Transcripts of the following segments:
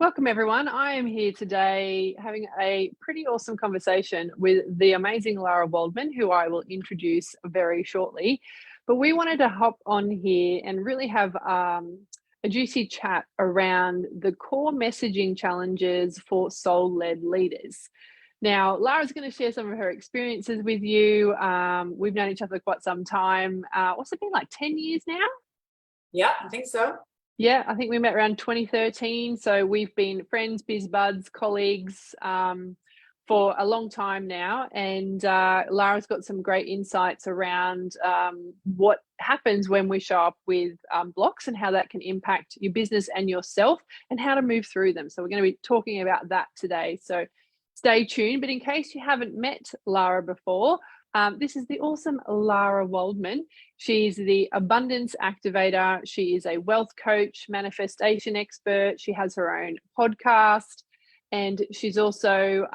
Welcome everyone. I am here today having a pretty awesome conversation with the amazing Lara Waldman, who I will introduce very shortly. But we wanted to hop on here and really have a juicy chat around the core messaging challenges for soul-led leaders. Now, Lara's going to share some of her experiences with you. We've known each other for quite some time. What's it been, like 10 years now? Yeah, I think so. Yeah, I think we met around 2013. So we've been friends, biz buds, colleagues for a long time now. And Lara's got some great insights around what happens when we show up with blocks and how that can impact your business and yourself and how to move through them. So we're going to be talking about that today. So stay tuned. But in case you haven't met Lara before, this is the awesome Lara Waldman. She's the abundance activator. She is a wealth coach, manifestation expert. She has her own podcast, and she's also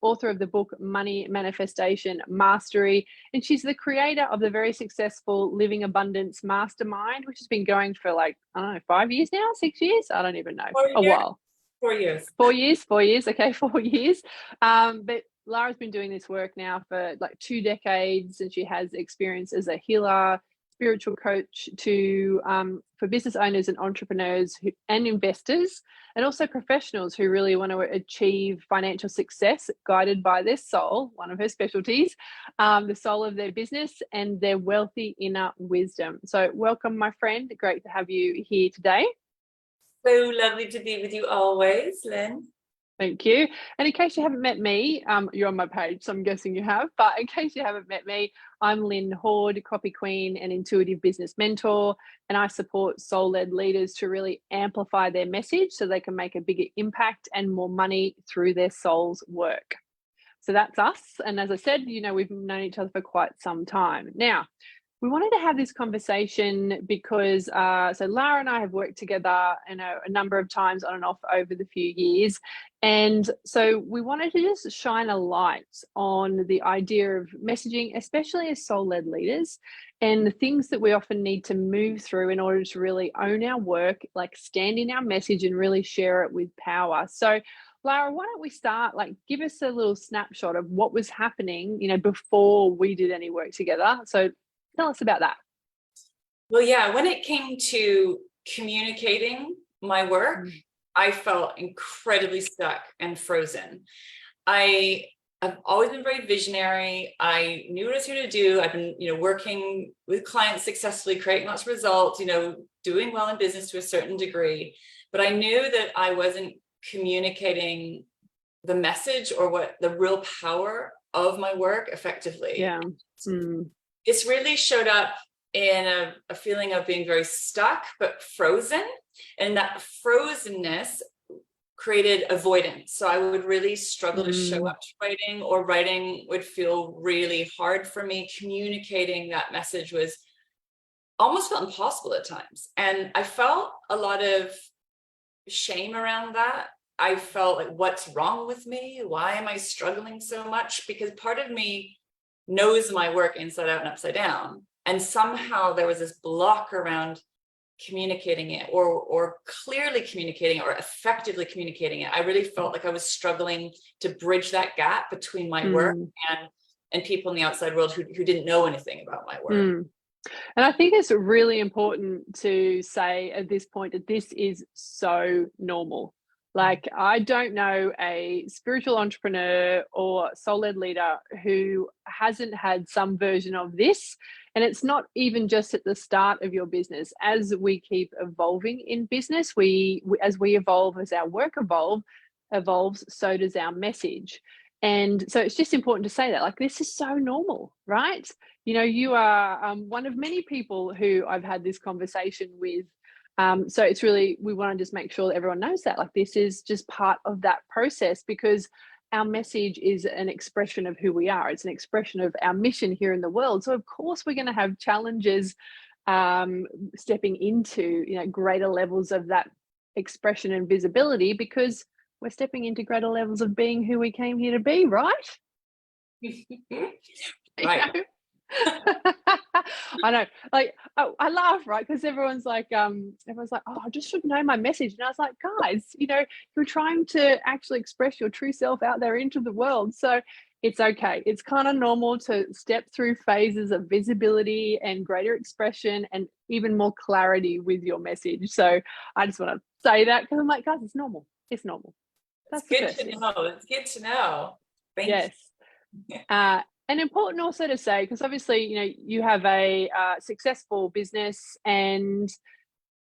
author of the book Money Manifestation Mastery. And she's the creator of the very successful Living Abundance Mastermind, which has been going for like, I don't know, 5 years now, 6 years? I don't even know. A while. 4 years. 4 years, 4 years. Okay, 4 years. But Lara's been doing this work now for like 2 decades, and she has experience as a healer, spiritual coach for business owners and entrepreneurs and investors, and also professionals who really want to achieve financial success guided by their soul, one of her specialties, the soul of their business and their wealthy inner wisdom. So welcome, my friend. Great to have you here today. So lovely to be with you always, Lynn. Thank you. And in case you haven't met me, you're on my page, so I'm guessing you have. But in case you haven't met me, I'm Lynn Horde, copy queen and intuitive business mentor. And I support soul-led leaders to really amplify their message so they can make a bigger impact and more money through their soul's work. So that's us. And as I said, we've known each other for quite some time. Now, we wanted to have this conversation because so Lara and I have worked together a number of times on and off over the few years. And so we wanted to just shine a light on the idea of messaging, especially as soul-led leaders, and the things that we often need to move through in order to really own our work, like stand in our message and really share it with power. So Lara, why don't we start, give us a little snapshot of what was happening, before we did any work together. So tell us about that. Well, yeah, when it came to communicating my work, I felt incredibly stuck and frozen. I've always been very visionary. I knew what I was here to do. I've been, working with clients successfully, creating lots of results, doing well in business to a certain degree. But I knew that I wasn't communicating the message or what the real power of my work effectively. Yeah. It's really showed up in a feeling of being very stuck, but frozen. And that frozenness created avoidance. So I would really struggle to show up to writing, or writing would feel really hard for me. Communicating that message was almost felt impossible at times. And I felt a lot of shame around that. I felt like, what's wrong with me? Why am I struggling so much? Because part of me knows my work inside out and upside down. And somehow there was this block around communicating it or clearly communicating it or effectively communicating it. I really felt like I was struggling to bridge that gap between my work and people in the outside world who didn't know anything about my work. And I think it's really important to say at this point that this is so normal. I don't know a spiritual entrepreneur or soul-led leader who hasn't had some version of this. And it's not even just at the start of your business. As we keep evolving in business, as we evolve, as our work evolves, so does our message. And so it's just important to say that, this is so normal, right? You are one of many people who I've had this conversation with. So it's really, we want to just make sure that everyone knows that, this is just part of that process, because our message is an expression of who we are. It's an expression of our mission here in the world. So of course we're going to have challenges stepping into, greater levels of that expression and visibility, because we're stepping into greater levels of being who we came here to be, right? Right. I know, like, I laugh, right? Because everyone's like, oh, I just should know my message. And I was like, guys, you're trying to actually express your true self out there into the world. So it's okay. It's kind of normal to step through phases of visibility and greater expression and even more clarity with your message. So I just want to say that because I'm like, guys, it's normal. It's normal. That's good to know. It's good to know. Thank you. And important also to say, because obviously, you have a successful business, and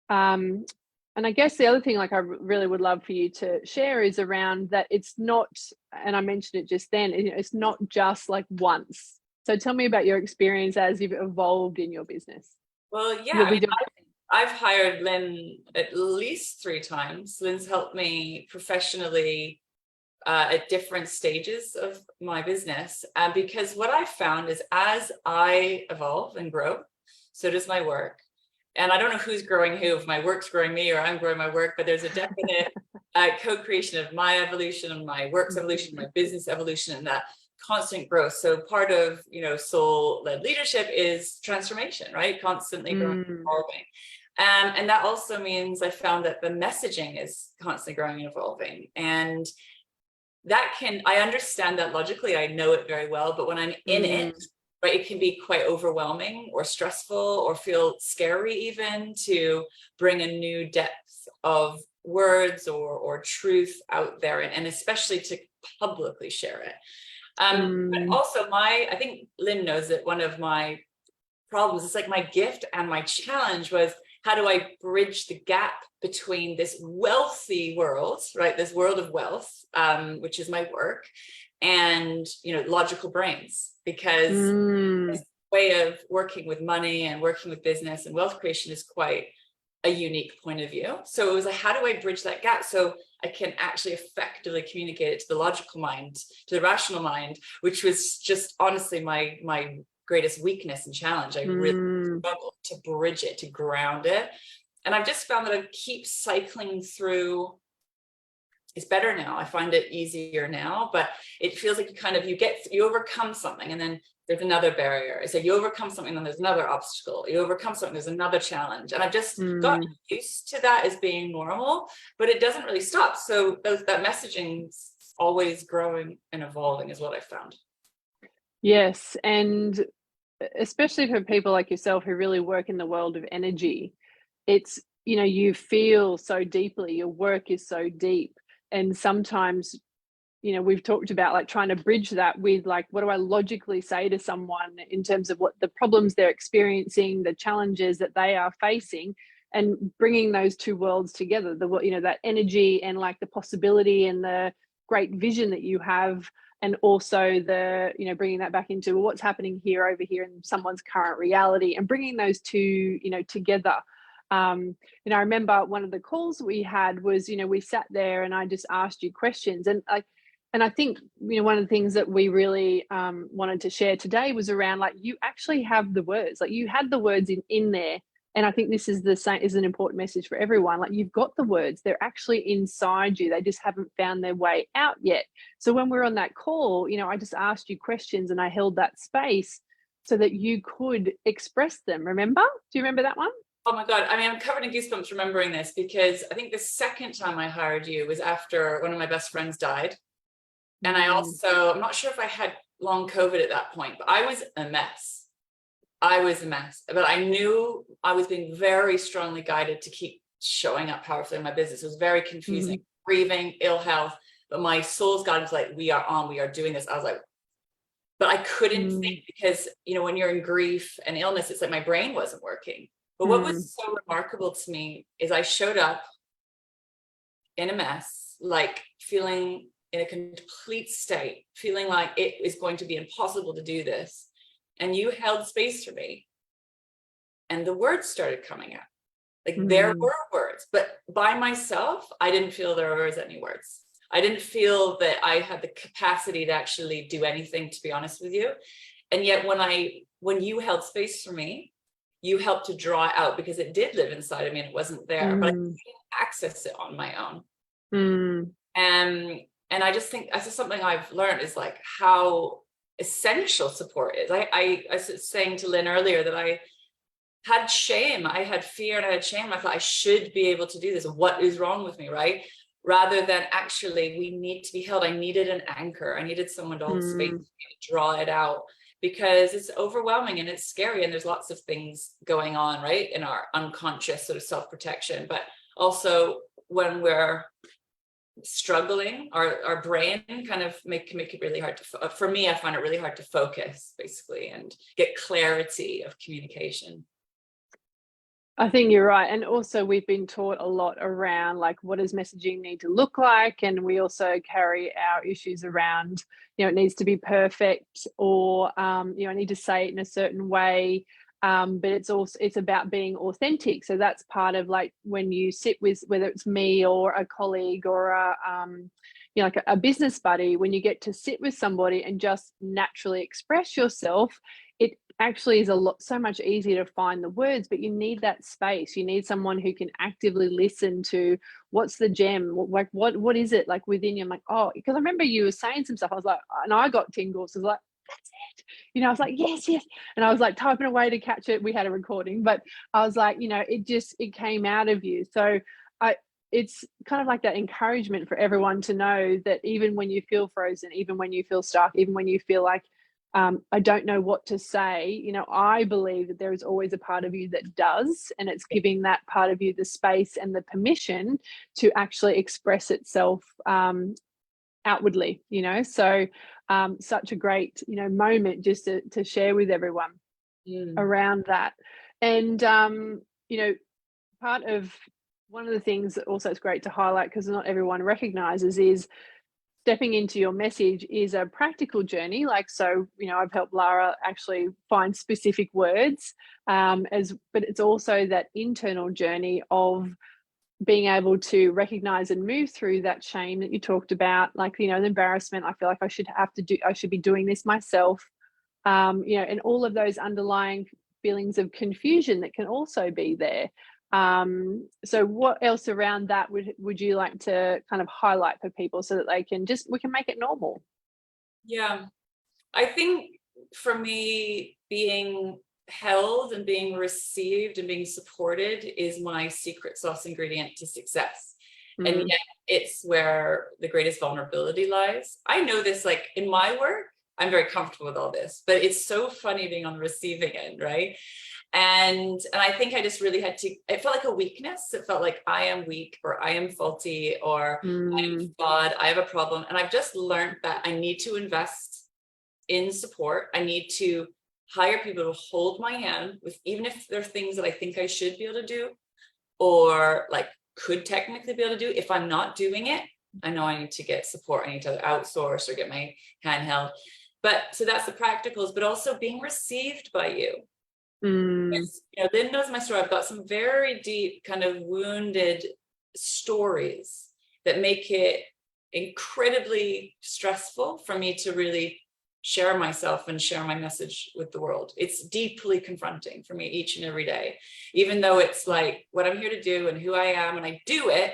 I guess the other thing, like, I really would love for you to share is around that it's not, and I mentioned it just then, it's not just like once. So tell me about your experience as you've evolved in your business. Well, yeah, I've hired Lynn at least 3 times. Lynn's helped me professionally at different stages of my business. Because what I found is as I evolve and grow, so does my work. And I don't know who's growing who, if my work's growing me or I'm growing my work, but there's a definite co-creation of my evolution and my work's evolution, my business evolution, and that constant growth. So part of, soul-led leadership is transformation, right? Constantly growing and evolving. And that also means I found that the messaging is constantly growing and evolving. And I understand that logically, I know it very well, but when I'm in it, right, it can be quite overwhelming or stressful or feel scary even to bring a new depth of words or truth out there, and especially to publicly share it. But also I think Lynn knows that one of my problems, it's like my gift and my challenge was, how do I bridge the gap between this wealthy world, right? This world of wealth, which is my work, and, logical brains, because this way of working with money and working with business and wealth creation is quite a unique point of view. So it was like, how do I bridge that gap so I can actually effectively communicate it to the logical mind, to the rational mind, which was just honestly my greatest weakness and challenge. I really struggled to bridge it, to ground it. And I've just found that I keep cycling through. It's better now. I find it easier now, but it feels like you overcome something and then there's another barrier. It's like you overcome something, then there's another obstacle. You overcome something, there's another challenge. And I've just gotten used to that as being normal, but it doesn't really stop. So that messaging's always growing and evolving is what I found. Yes. And especially for people like yourself who really work in the world of energy, it's, you feel so deeply, your work is so deep. And sometimes, we've talked about like trying to bridge that with like, what do I logically say to someone in terms of what the problems they're experiencing, the challenges that they are facing, and bringing those two worlds together, that energy and like the possibility and the great vision that you have, and also the, bringing that back into what's happening here over here in someone's current reality, and bringing those two, together. I remember one of the calls we had was, we sat there and I just asked you questions, and I think, one of the things that we really wanted to share today was around like, you actually have the words, like you had the words in there. And I think this is an important message for everyone. Like, you've got the words, they're actually inside you. They just haven't found their way out yet. So when we're on that call, I just asked you questions and I held that space so that you could express them. Remember? Do you remember that one? Oh my God. I mean, I'm covered in goosebumps remembering this, because I think the second time I hired you was after one of my best friends died. And I'm not sure if I had long COVID at that point, but I was a mess. But I knew I was being very strongly guided to keep showing up powerfully in my business. It was very confusing, grieving, ill health, but my soul's guidance was like, we are doing this. I was like, but I couldn't think, because, when you're in grief and illness, it's like my brain wasn't working. But what was so remarkable to me is I showed up in a mess, like feeling in a complete state, feeling like it is going to be impossible to do this. And you held space for me. And the words started coming out. Like there were words, but by myself, I didn't feel there were any words. I didn't feel that I had the capacity to actually do anything, to be honest with you. And yet when you held space for me, you helped to draw it out, because it did live inside of me and it wasn't there, but I couldn't access it on my own. And I just think that's just something I've learned, is like how essential support is. I was saying to Lynn earlier that I had shame, I had fear, and I had shame. I thought I should be able to do this. What is wrong with me, right? Rather than actually, we need to be held. I needed an anchor. I needed someone to hold space to draw it out, because it's overwhelming and it's scary. And there's lots of things going on, right, in our unconscious sort of self-protection. But also when we're struggling, our brain kind of can make it really hard to, for me, I find it really hard to focus, basically, and get clarity of communication. I think you're right. And also we've been taught a lot around like, what does messaging need to look like? And we also carry our issues around, it needs to be perfect, or, I need to say it in a certain way. But it's about being authentic. So that's part of like when you sit with, whether it's me or a colleague or like a business buddy, when you get to sit with somebody and just naturally express yourself, it actually is so much easier to find the words. But you need that space. You need someone who can actively listen to what's the gem, like what is it like within you. I'm like, oh, because I remember you were saying some stuff. I was like, and I got tingles. I was like, that's it. I was like, yes. And I was like typing away to catch it. We had a recording, but I was like, it came out of you. So it's kind of like that encouragement for everyone to know that even when you feel frozen, even when you feel stuck, even when you feel like, I don't know what to say, I believe that there is always a part of you that does, and it's giving that part of you the space and the permission to actually express itself outwardly, so such a great, moment just to share with everyone around that. And, part of one of the things that also is great to highlight, because not everyone recognizes, is stepping into your message is a practical journey. Like, so, I've helped Lara actually find specific words, but it's also that internal journey of being able to recognize and move through that shame that you talked about, like, the embarrassment. I feel like I should be doing this myself, and all of those underlying feelings of confusion that can also be there. So what else around that would you like to kind of highlight for people so that we can make it normal? Yeah, I think for me, being held and being received and being supported is my secret sauce ingredient to success. And yet it's where the greatest vulnerability lies. I know this, like in my work, I'm very comfortable with all this, but it's so funny being on the receiving end, right? And I think I just really had to, it felt like a weakness. It felt like I am weak, or I am faulty, or I'm flawed, I have a problem. And I've just learned that I need to invest in support. I need to hire people to hold my hand with, even if there are things that I think I should be able to do, or like could technically be able to do. If I'm not doing it, I know I need to get support. I need to outsource or get my hand held. But so that's the practicals, but also being received by you. Yes, Lynn knows my story. I've got some very deep kind of wounded stories that make it incredibly stressful for me to really share myself and share my message with the world. It's deeply confronting for me each and every day, even though it's like what I'm here to do and who I am, and I do it,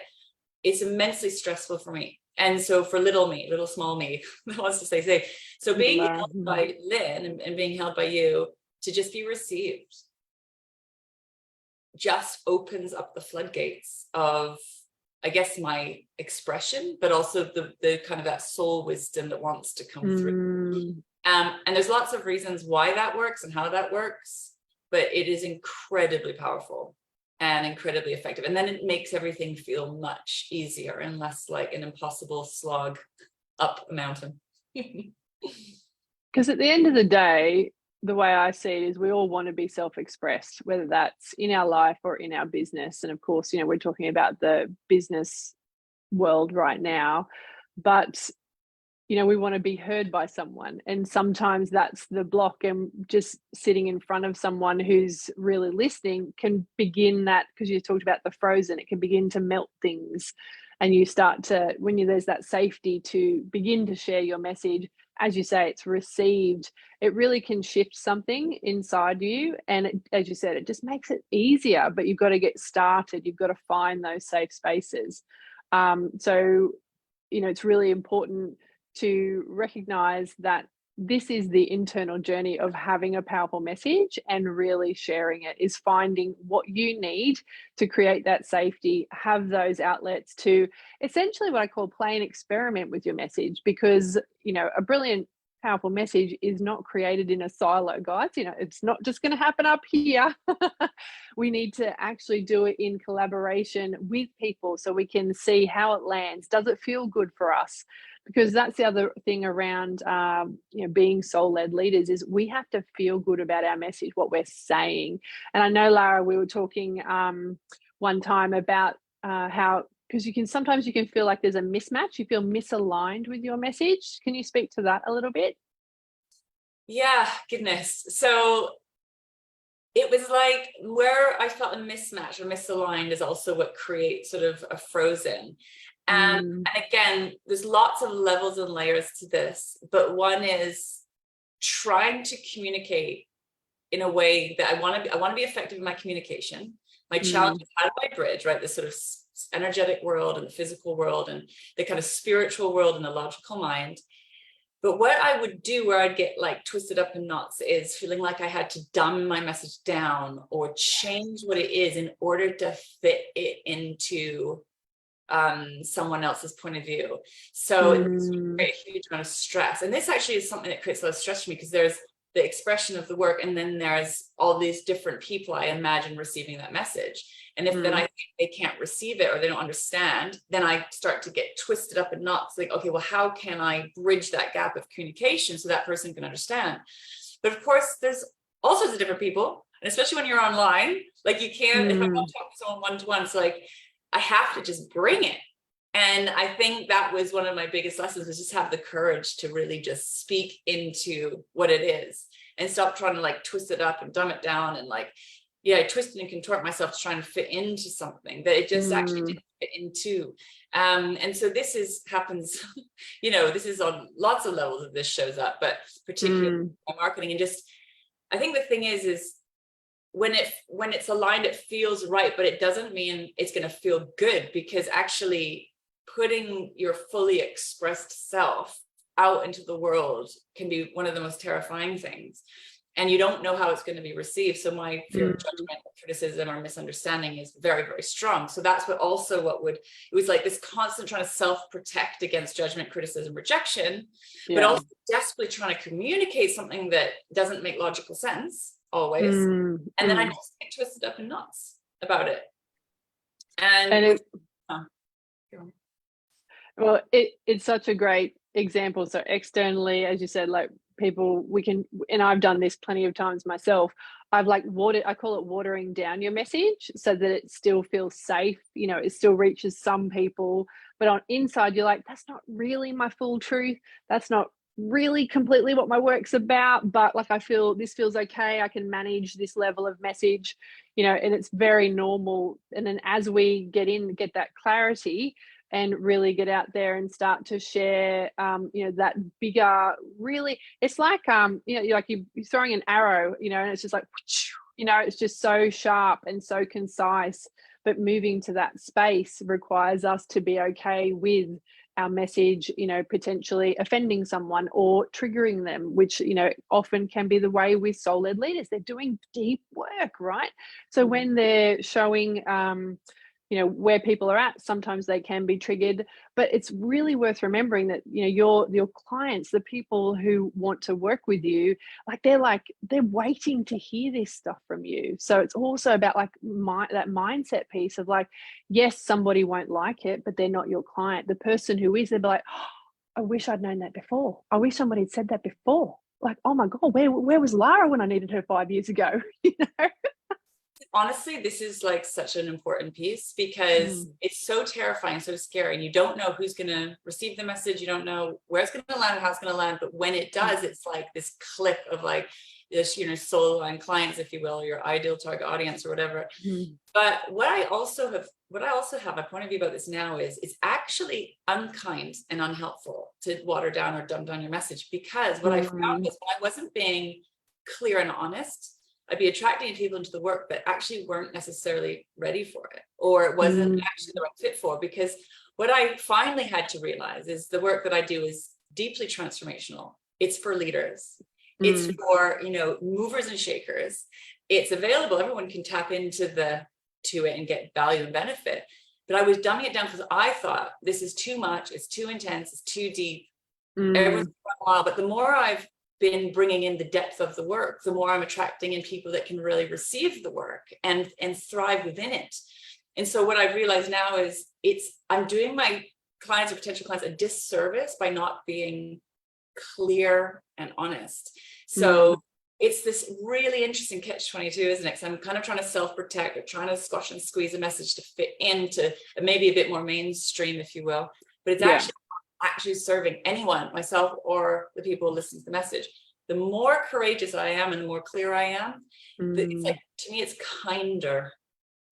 it's immensely stressful for me. And so for little small me, wants to say, so being held by Lynn and being held by you, to just be received, just opens up the floodgates of, I guess, my expression, but also the kind of that soul wisdom that wants to come through. And there's lots of reasons why that works and how that works, but it is incredibly powerful and incredibly effective. And then it makes everything feel much easier and less like an impossible slog up a mountain. Because at the end of the day, the way I see it is we all want to be self-expressed, whether that's in our life or in our business. And of course, we're talking about the business world right now, but we want to be heard by someone. And sometimes that's the block, and just sitting in front of someone who's really listening can begin that, because you talked about the frozen, it can begin to melt things. And you start to, there's that safety to begin to share your message, as you say, it's received, it really can shift something inside you. And as you said, it just makes it easier, but you've got to get started. You've got to find those safe spaces. So, it's really important to recognize that this is the internal journey of having a powerful message and really sharing it, is finding what you need to create that safety, have those outlets to essentially what I call play and experiment with your message, because, you know, a brilliant, powerful message is not created in a silo, guys. You know, it's not just going to happen up here. We need to actually do it in collaboration with people so we can see how it lands. Does it feel good for us? Because that's the other thing around, you know, being soul-led leaders, is we have to feel good about our message, what we're saying. And I know, Lara, we were talking one time about how, because sometimes you can feel like there's a mismatch, you feel misaligned with your message. Can you speak to that a little bit? Yeah, goodness. So it was like where I felt a mismatch or misaligned is also what creates sort of a frozen. And again, there's lots of levels and layers to this, but one is trying to communicate in a way that I want to be effective in my communication. My challenge is, how do I bridge, right, this sort of energetic world and the physical world and the kind of spiritual world and the logical mind. But what I would do where I'd get like twisted up in knots is feeling like I had to dumb my message down or change what it is in order to fit it into someone else's point of view. So it's a huge amount of stress. And this actually is something that creates a lot of stress for me, because there's the expression of the work, and then there's all these different people I imagine receiving that message. And if then I think they can't receive it or they don't understand, then I start to get twisted up in knots. Like, okay, well, how can I bridge that gap of communication so that person can understand? But of course, there's all sorts of different people, and especially when you're online, like you can't, if I want to talk to someone one-to-one, it's like, I have to just bring it. And I think that was one of my biggest lessons, was just have the courage to really just speak into what it is and stop trying to like twist it up and dumb it down and like, yeah, twist and contort myself to try and fit into something that it just actually didn't fit into. And so this happens, you know, this is on lots of levels that this shows up, but particularly my marketing. And just, I think the thing is when it's aligned, it feels right, but it doesn't mean it's going to feel good, because actually putting your fully expressed self out into the world can be one of the most terrifying things. And you don't know how it's going to be received. So my fear of judgment, criticism, or misunderstanding is very, very strong. So that's it was like this constant trying to self-protect against judgment, criticism, rejection, but also desperately trying to communicate something that doesn't make logical sense always. And then I just get twisted up in knots about it. Well, it's such a great example. So externally, as you said, like people, and I've done this plenty of times myself, I've like I call it watering down your message so that it still feels safe, you know, it still reaches some people, but on inside you're like, that's not really my full truth, that's not really completely what my work's about, but like I feel this feels okay, I can manage this level of message, you know, and it's very normal. And then as we get that clarity and really get out there and start to share, you know, that bigger, really, it's like, you know, you're throwing an arrow, you know, and it's just like, you know, it's just so sharp and so concise. But moving to that space requires us to be okay with our message, you know, potentially offending someone or triggering them, which, you know, often can be the way with soul-led leaders. They're doing deep work, right? So when they're showing, you know, where people are at, sometimes they can be triggered, but it's really worth remembering that, you know, your clients, the people who want to work with you, they're waiting to hear this stuff from you. So it's also about like that mindset piece of like, yes, somebody won't like it, but they're not your client. The person who is, they'll be like, oh, I wish I'd known that before. I wish somebody had said that before. Like, oh my God, where was Lara when I needed her 5 years ago? You know? Honestly, this is like such an important piece, because it's so terrifying, so scary, and you don't know who's going to receive the message. You don't know where it's going to land, how it's going to land. But when it does, it's like this click of like this, you know, soul aligned clients, if you will, your ideal target audience or whatever. But what I also have a point of view about this now is it's actually unkind and unhelpful to water down or dumb down your message, because what I found is when I wasn't being clear and honest, I'd be attracting people into the work that actually weren't necessarily ready for it, or it wasn't actually the right fit for. Because what I finally had to realize is the work that I do is deeply transformational. It's for leaders. It's for, you know, movers and shakers. It's available. Everyone can tap into it and get value and benefit. But I was dumbing it down because I thought this is too much. It's too intense. It's too deep. Everyone's wild. But the more I've been bringing in the depth of the work, the more I'm attracting in people that can really receive the work and thrive within it. And so what I've realized now is I'm doing my clients or potential clients a disservice by not being clear and honest. So it's this really interesting catch-22, isn't it? Because I'm kind of trying to self-protect or trying to squash and squeeze a message to fit into maybe a bit more mainstream, if you will. But it's actually serving anyone, myself or the people who listen to the message. The more courageous I am and the more clear I am, it's like, to me, it's kinder.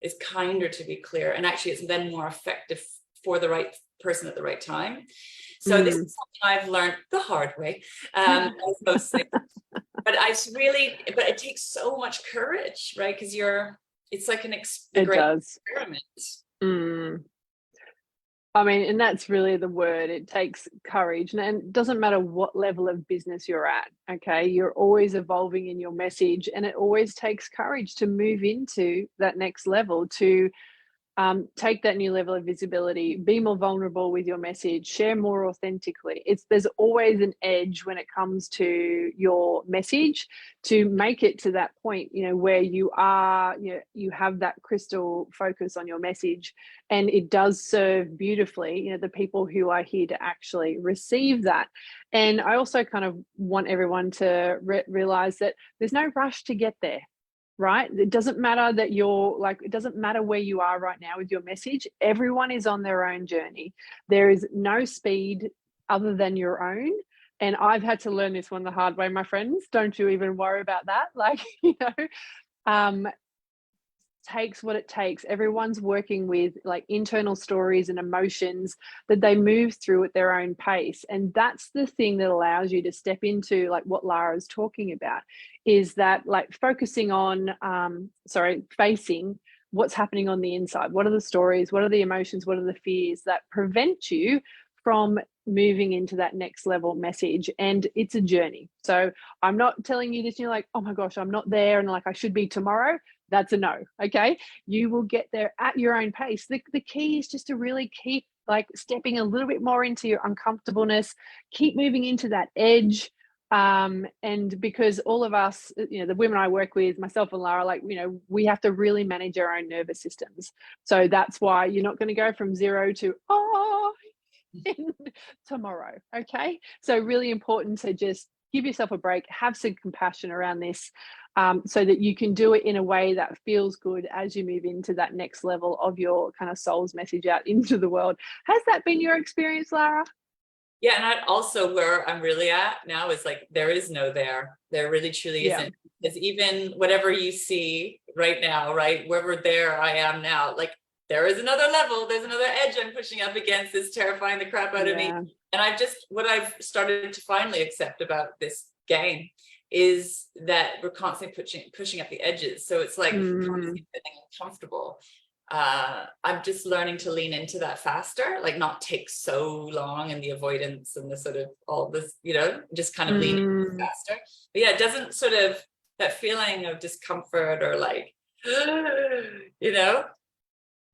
It's kinder to be clear. And actually, it's then more effective for the right person at the right time. So this is something I've learned the hard way, as most things. But but it takes so much courage, right? Because it's like a great experiment. I mean, and that's really the word. It takes courage, and it doesn't matter what level of business you're at. Okay, you're always evolving in your message, and it always takes courage to move into that next level, to take that new level of visibility, be more vulnerable with your message, share more authentically. There's always an edge when it comes to your message to make it to that point, you know, where you have that crystal focus on your message, and it does serve beautifully, you know, the people who are here to actually receive that. And I also kind of want everyone to realize that there's no rush to get there. Right? It doesn't matter that it doesn't matter where you are right now with your message. Everyone is on their own journey. There is no speed other than your own. And I've had to learn this one the hard way, my friends. Don't you even worry about that. Like, you know, takes what it takes. Everyone's working with like internal stories and emotions that they move through at their own pace. And that's the thing that allows you to step into like what Lara's talking about, is that like focusing on, facing what's happening on the inside. What are the stories? What are the emotions? What are the fears that prevent you from moving into that next level message? And it's a journey. So I'm not telling you this, you're like, oh my gosh, I'm not there and like I should be tomorrow. That's a no. Okay. You will get there at your own pace. The key is just to really keep like stepping a little bit more into your uncomfortableness, keep moving into that edge. And because all of us, you know, the women I work with, myself and Lara, like, you know, we have to really manage our own nervous systems. So that's why you're not going to go from 0 to, tomorrow. Okay. So really important to just give yourself a break, have some compassion around this, so that you can do it in a way that feels good as you move into that next level of your kind of soul's message out into the world. Has that been your experience, Lara? Yeah. And I also, where I'm really at now is like, there is no there. There really truly isn't. Because even whatever you see right now, right, wherever there I am now, like there is another level, there's another edge I'm pushing up against that's terrifying the crap out of me. And what I've started to finally accept about this game is that we're constantly pushing up the edges. So it's like constantly feeling uncomfortable. I'm just learning to lean into that faster, like not take so long in the avoidance and the sort of all this, you know, just kind of lean into it faster. But yeah, it doesn't sort of, that feeling of discomfort or like, you know,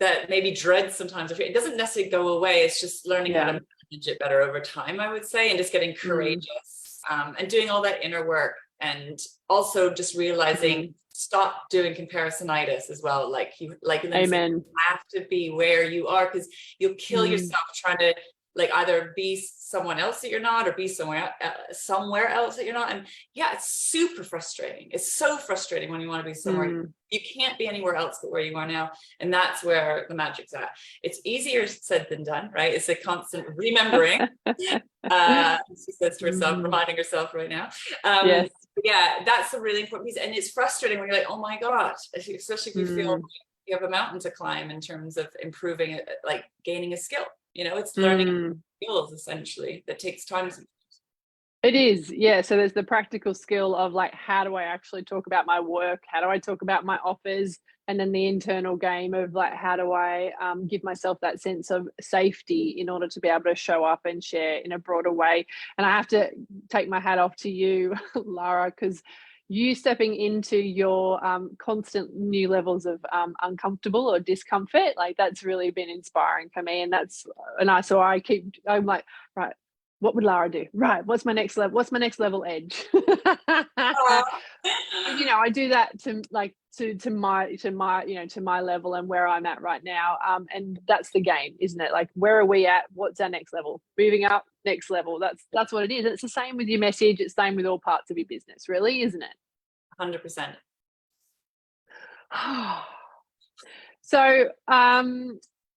that maybe dread sometimes, it doesn't necessarily go away. It's just learning how to manage it better over time, I would say, and just getting courageous, and doing all that inner work, and also just realizing stop doing comparisonitis as well. Like you have to be where you are, because you'll kill yourself trying to like either be someone else that you're not, or be somewhere else that you're not. And yeah, it's super frustrating. It's so frustrating when you want to be somewhere. You can't be anywhere else but where you are now. And that's where the magic's at. It's easier said than done, right? It's a constant remembering. She says to herself, reminding herself right now. Yes. Yeah, that's a really important piece. And it's frustrating when you're like, oh my God, especially if you feel you have a mountain to climb in terms of improving it, like gaining a skill. You know, it's learning skills essentially that takes time. It is, yeah. So there's the practical skill of like, how do I actually talk about my work? How do I talk about my offers? And then the internal game of like, how do I give myself that sense of safety in order to be able to show up and share in a broader way? And I have to take my hat off to you, Lara, because you stepping into your constant new levels of uncomfortable or discomfort, like that's really been inspiring for me. I'm like, right, what would Lara do? Right. What's my next level? What's my next level edge? You know, I do that to like to my level and where I'm at right now. And that's the game, isn't it? Like, where are we at? What's our next level? Moving up, next level. That's what it is. It's the same with your message. It's the same with all parts of your business, really, isn't it? 100%. So,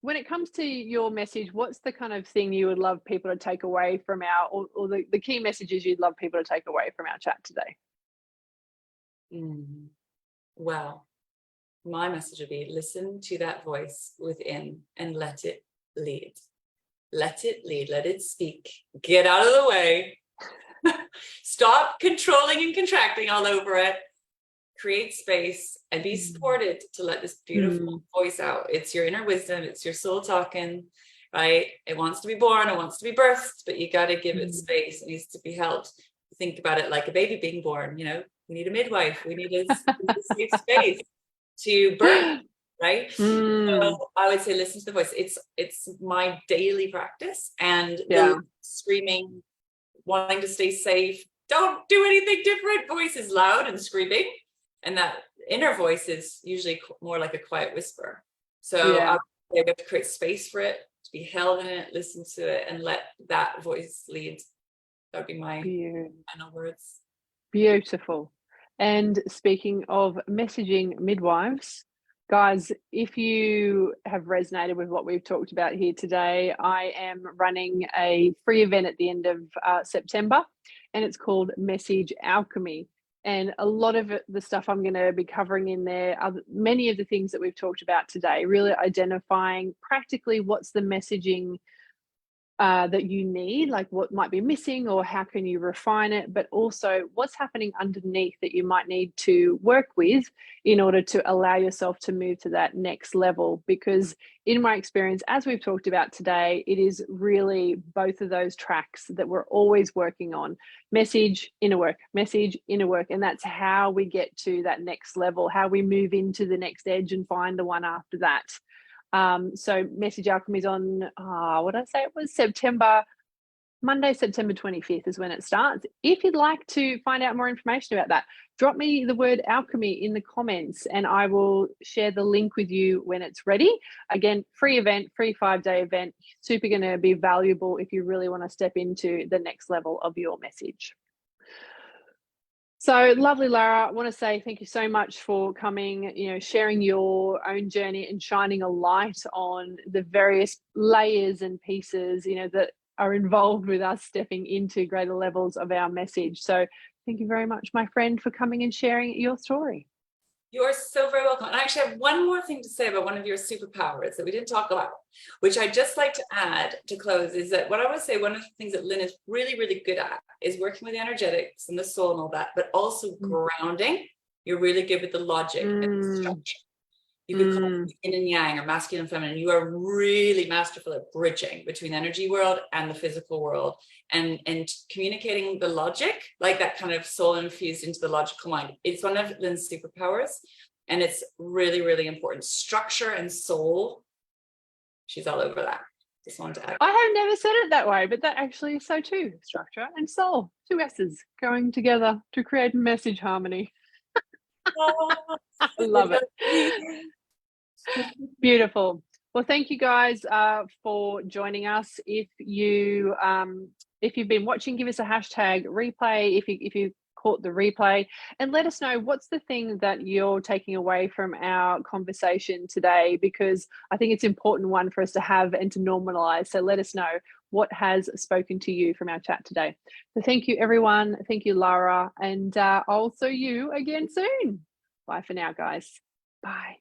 when it comes to your message, what's the kind of thing you would love people to take away from or the key messages you'd love people to take away from our chat today? Well, my message would be, listen to that voice within and let it lead. Let it lead, let it speak. Get out of the way. Stop controlling and contracting all over it. Create space and be supported to let this beautiful voice out. It's your inner wisdom. It's your soul talking, right? It wants to be born. It wants to be birthed, but you got to give it space. It needs to be held. Think about it like a baby being born. You know, we need a midwife. We need a safe space to birth, right? So I would say, listen to the voice. It's my daily practice, and the screaming, wanting to stay safe, don't do anything different voice is loud and screaming. And that inner voice is usually more like a quiet whisper. So I have to create space for it, to be held in it, listen to it, and let that voice lead. That would be my final words. Beautiful. And speaking of messaging midwives, guys, if you have resonated with what we've talked about here today, I am running a free event at the end of September, and it's called Message Alchemy. And a lot of the stuff I'm going to be covering in there are many of the things that we've talked about today, really identifying practically what's the messaging that you need, like what might be missing or how can you refine it, but also what's happening underneath that you might need to work with in order to allow yourself to move to that next level. Because in my experience, as we've talked about today, it is really both of those tracks that we're always working on: message, inner work, message, inner work. And that's how we get to that next level, how we move into the next edge and find the one after that. So Message Alchemy is on, what did I say? It was Monday, September 25th is when it starts. If you'd like to find out more information about that, drop me the word alchemy in the comments and I will share the link with you when it's ready. Again, free event, free 5-day event, super going to be valuable if you really want to step into the next level of your message. So lovely, Lara. I want to say thank you so much for coming, sharing your own journey and shining a light on the various layers and pieces, that are involved with us stepping into greater levels of our message. So thank you very much, my friend, for coming and sharing your story. You are so very welcome. And I actually have one more thing to say about one of your superpowers that we didn't talk about, which I just like to add to close, is that what I would say, one of the things that Lynn is really, really good at is working with the energetics and the soul and all that, but also grounding. You're really good with the logic and the structure. You could call it yin and yang or masculine and feminine. You are really masterful at bridging between the energy world and the physical world, and communicating the logic, like that kind of soul infused into the logical mind. It's one of Lynn's superpowers, and it's really, really important. Structure and soul, she's all over that. Just wanted to add. I have never said it that way, but that actually is so too. Structure and soul, two S's going together to create message harmony. I love it. Beautiful. Well, thank you guys for joining us. If you've been watching, give us a hashtag replay if you caught the replay, and let us know what's the thing that you're taking away from our conversation today, because I think it's an important one for us to have and to normalize. So let us know what has spoken to you from our chat today. So thank you, everyone. Thank you, Lara, and I'll see you again soon. Bye for now, guys. Bye.